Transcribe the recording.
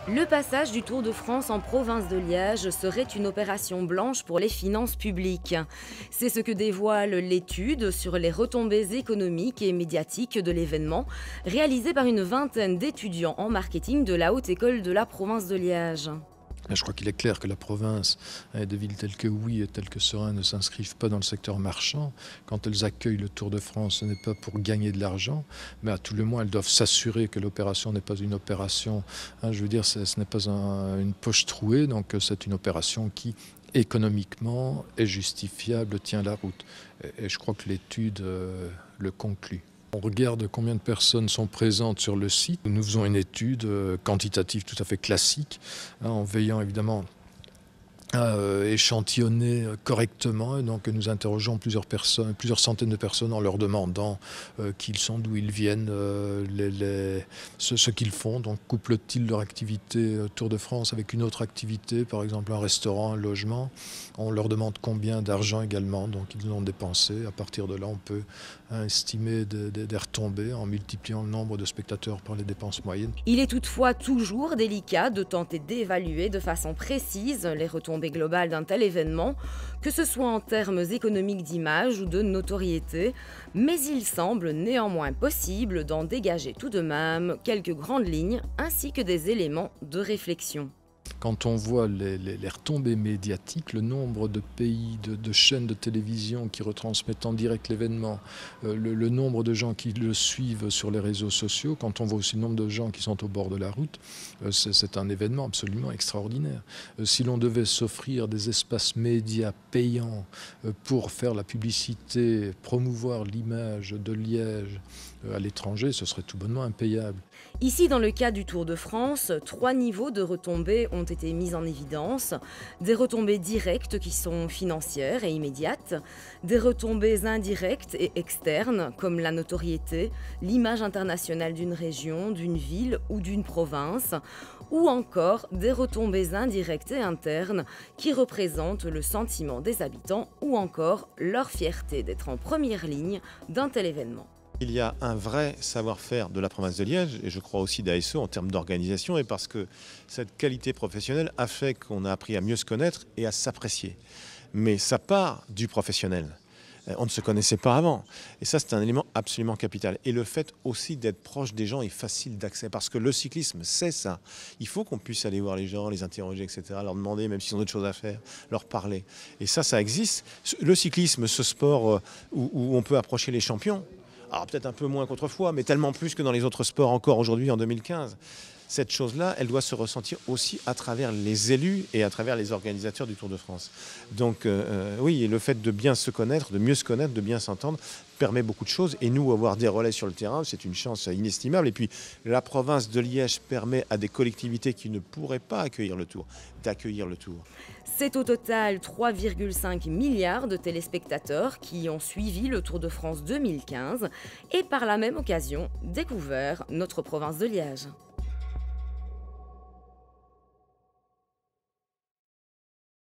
Le passage du Tour de France en province de Liège serait une opération blanche pour les finances publiques. C'est ce que dévoile l'étude sur les retombées économiques et médiatiques de l'événement, réalisée par une vingtaine d'étudiants en marketing de la Haute École de la province de Liège. Je crois qu'il est clair que la province, des villes telles que Huy et telles que Serein ne s'inscrivent pas dans le secteur marchand. Quand elles accueillent le Tour de France, ce n'est pas pour gagner de l'argent, mais à tout le moins, elles doivent s'assurer que l'opération n'est pas une opération, je veux dire, ce n'est pas une poche trouée, donc c'est une opération qui, économiquement, est justifiable, tient la route. Et je crois que l'étude le conclut. On regarde combien de personnes sont présentes sur le site. Nous faisons une étude quantitative tout à fait classique, en veillant évidemment à échantillonner correctement. Et donc nous interrogeons plusieurs personnes, plusieurs centaines de personnes en leur demandant qui ils sont, d'où ils viennent, ce qu'ils font. Donc couplent-ils leur activité Tour de France avec une autre activité, par exemple un restaurant, un logement. On leur demande combien d'argent également, donc ils l'ont dépensé. À partir de là, on peut estimer des retombées en multipliant le nombre de spectateurs par les dépenses moyennes. Il est toutefois toujours délicat de tenter d'évaluer de façon précise les retombées globales d'un tel événement, que ce soit en termes économiques d'image ou de notoriété, mais il semble néanmoins possible d'en dégager tout de même quelques grandes lignes ainsi que des éléments de réflexion. Quand on voit les retombées médiatiques, le nombre de pays, de chaînes de télévision qui retransmettent en direct l'événement, le nombre de gens qui le suivent sur les réseaux sociaux, quand on voit aussi le nombre de gens qui sont au bord de la route, c'est un événement absolument extraordinaire. Si l'on devait s'offrir des espaces médias payants pour faire la publicité, promouvoir l'image de Liège à l'étranger, ce serait tout bonnement impayable. Ici, dans le cas du Tour de France, 3 niveaux de retombées ont été mis en évidence. Des retombées directes qui sont financières et immédiates, des retombées indirectes et externes comme la notoriété, l'image internationale d'une région, d'une ville ou d'une province, ou encore des retombées indirectes et internes qui représentent le sentiment des habitants ou encore leur fierté d'être en première ligne d'un tel événement. Il y a un vrai savoir-faire de la province de Liège, et je crois aussi d'ASO en termes d'organisation, et parce que cette qualité professionnelle a fait qu'on a appris à mieux se connaître et à s'apprécier. Mais ça part du professionnel. On ne se connaissait pas avant. Et ça, c'est un élément absolument capital. Et le fait aussi d'être proche des gens est facile d'accès. Parce que le cyclisme, c'est ça. Il faut qu'on puisse aller voir les gens, les interroger, etc., leur demander, même s'ils ont d'autres choses à faire, leur parler. Et ça existe. Le cyclisme, ce sport où on peut approcher les champions, alors peut-être un peu moins qu'autrefois, mais tellement plus que dans les autres sports encore aujourd'hui en 2015. Cette chose-là, elle doit se ressentir aussi à travers les élus et à travers les organisateurs du Tour de France. Donc oui, le fait de bien se connaître, de mieux se connaître, de bien s'entendre, permet beaucoup de choses. Et nous, avoir des relais sur le terrain, c'est une chance inestimable. Et puis, la province de Liège permet à des collectivités qui ne pourraient pas accueillir le Tour, d'accueillir le Tour. C'est au total 3,5 milliards de téléspectateurs qui ont suivi le Tour de France 2015 et par la même occasion découvert notre province de Liège.